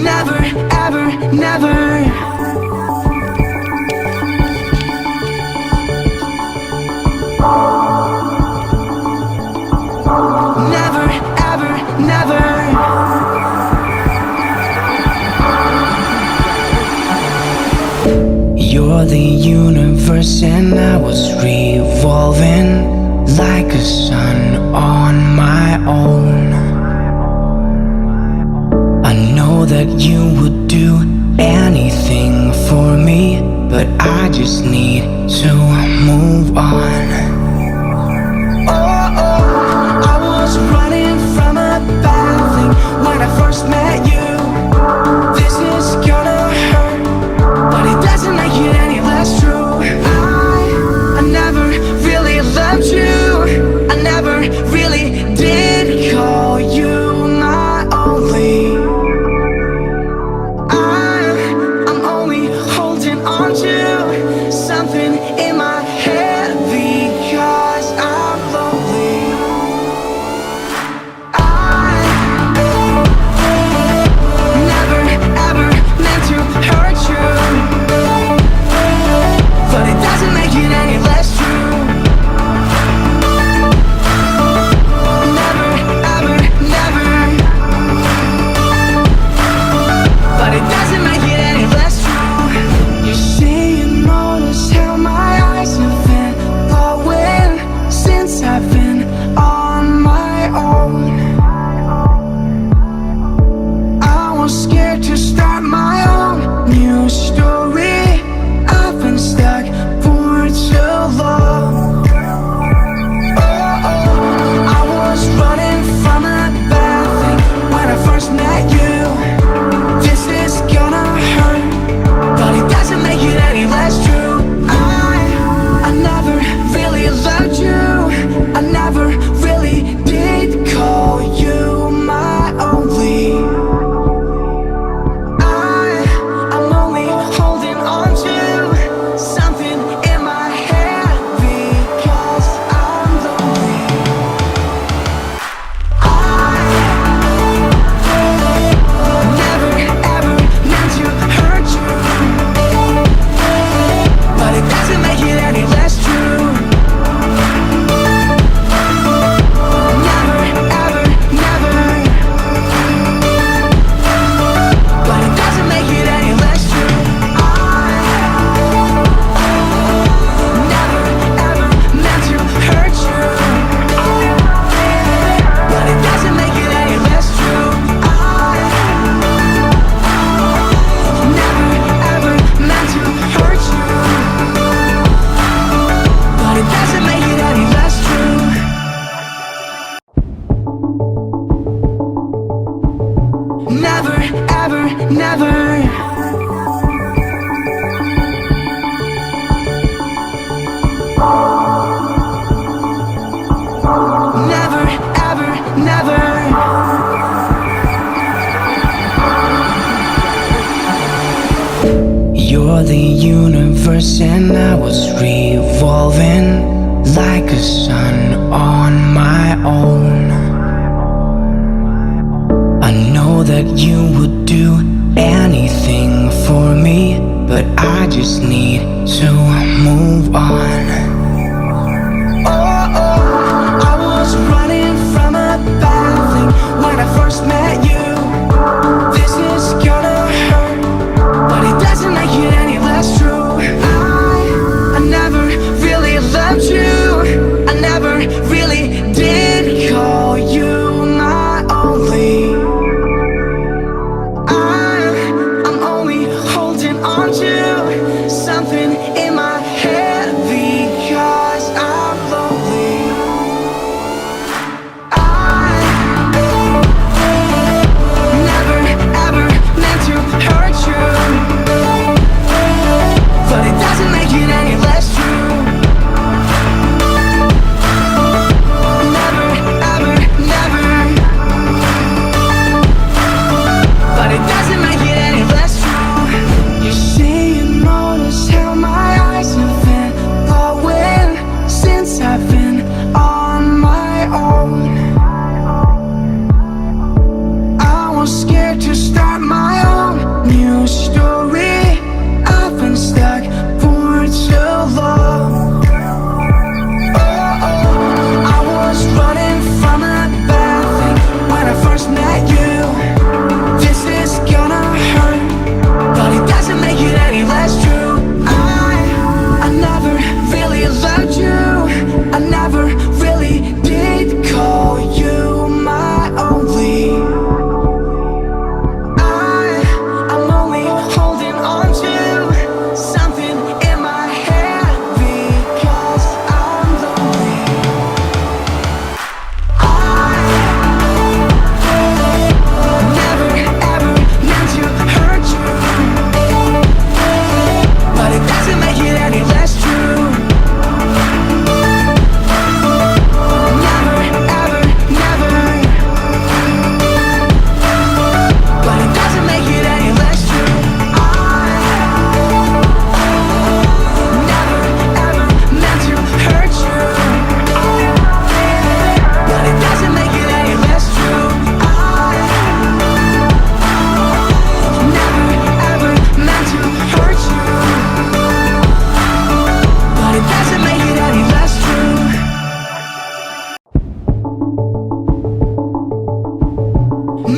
Never, ever, never. Never, ever, never. You're the universe and I was revolving like a sun on my own. I know that you would do anything for me, but I just need to move on. Oh, oh, I was running from a bad thing when I first met you. This is gonna hurt, but it doesn't make it any less true. I never really loved you. I never really did call you my only. I'm only holding on to something in my head because I'm lonely. I never ever meant to hurt you, but it doesn't make it any less true. Never ever never, but it doesn't make it any less true. You say you notice how my eyes have been glowing since I've been on my own. I was scared to start my own new story. I've been stuck for too long. Oh, oh, I was running from a bad thing when I first met you. This is gonna hurt, but it doesn't make it any less true. I never really loved you. I never really did call you my only. I'm only holding on to something in my head because I'm lonely. I never ever meant to hurt you, but it doesn't make it any less true. Never ever never, but it doesn't make it any less true. I never ever meant to hurt you, but it doesn't make it any less true. I never ever meant to hurt you, but it doesn't make it any less true. Never ever never. Never ever never. You're the universe and I was revolving like a sun on my own. I know that you would do anything for me, but I just need to move on. Oh, oh, I was running from a bad thing when I first met you. This is gonna hurt, but it doesn't make it any less true. I never really loved you. I never really did call you my only. I'm only holding on to something in my head because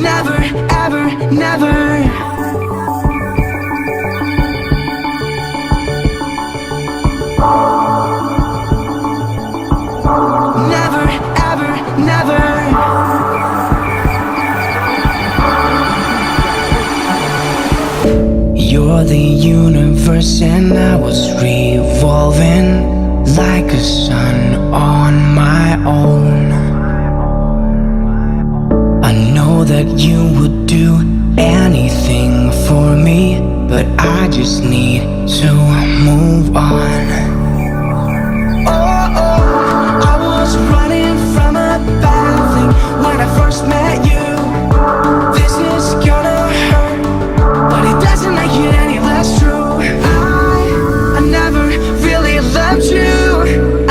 never, ever, never. Never, ever, never. You're the universe and I was revolving like a sun on my own. I know that you would do anything for me, but I just need to move on. I was running from a bad thing when I first met you. This is gonna hurt, but it doesn't make it any less true. I never really loved you.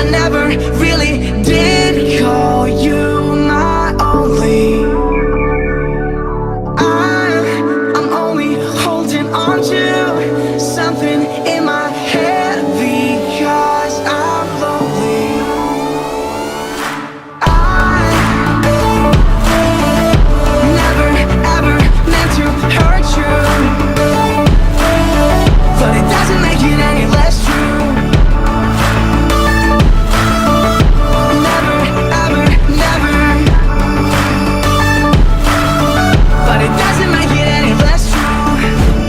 I never really did call you my only. I'm only holding on to something in my head because I'm lonely. I never ever meant to hurt you, but it doesn't make it any less true. Never ever never, but it doesn't make it any less true.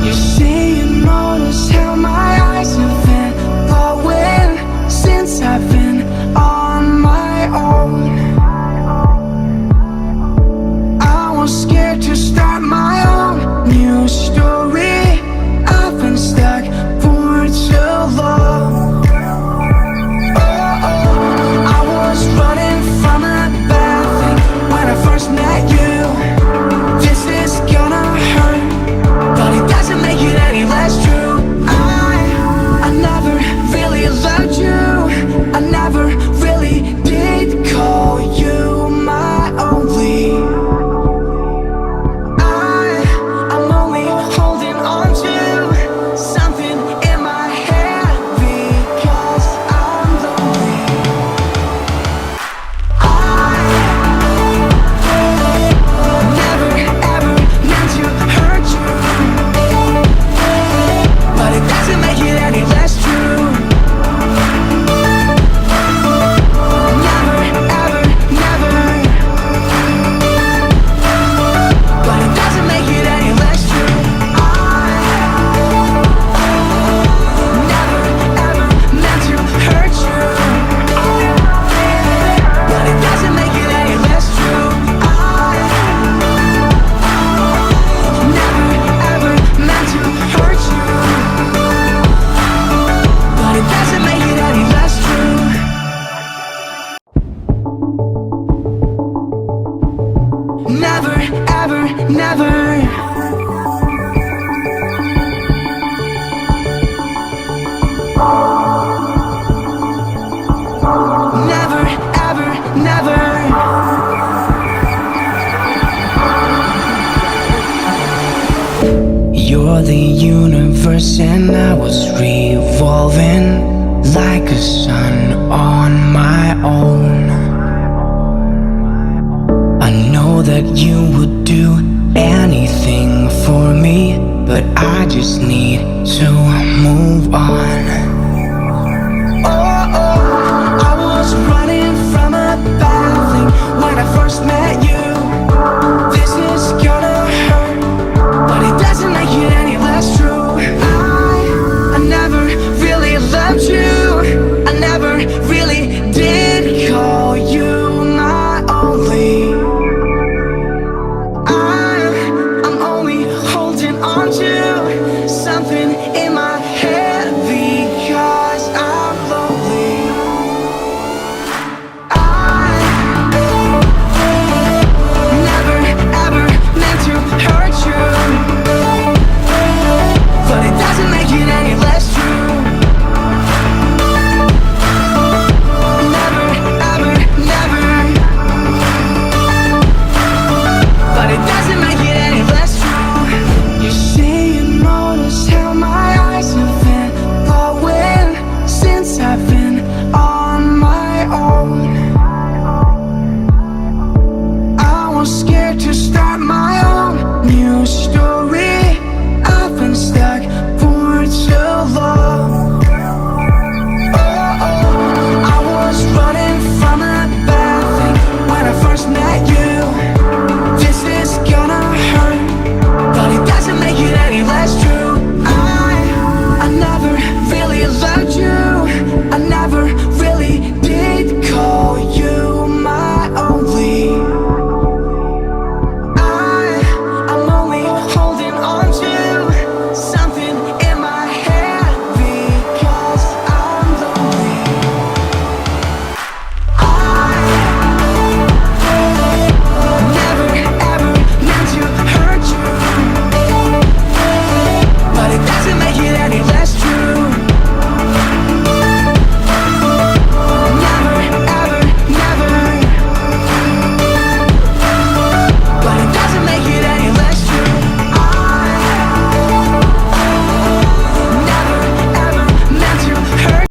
You say you notice how my eyes have been glowing since I've been on my own. I was scared to start my own new story. I've been stuck for too long. I was running from a bad thing when I first met you. This is gonna hurt, but it doesn't make it any less true. I never really loved you. I never really did call you my only. I'm only holding on to something in my head because I'm lonely. I never ever meant to hurt you, but it doesn't make it any less true. Never ever never, but it doesn't make it any less true. I never ever meant to hurt you, but it doesn't make it any less true. I never ever meant to hurt you, but it doesn't make it any less true. Never ever never. Never ever never. You're the universe and I was revolving like a sun on my own. I know that you would do anything for me, but I just need to move on. I was running from a bad thing when I first met you. This is gonna hurt, but it doesn't make it any less true. I never really loved you. I never really did call you my only. I'm only holding on to something in my head because I'm lonely. I never ever meant to hurt you, but it doesn't make it any less true. Never ever never, but it doesn't make it any less true. You say you notice how my eyes have been glowing since I've been on my own. I was scared to start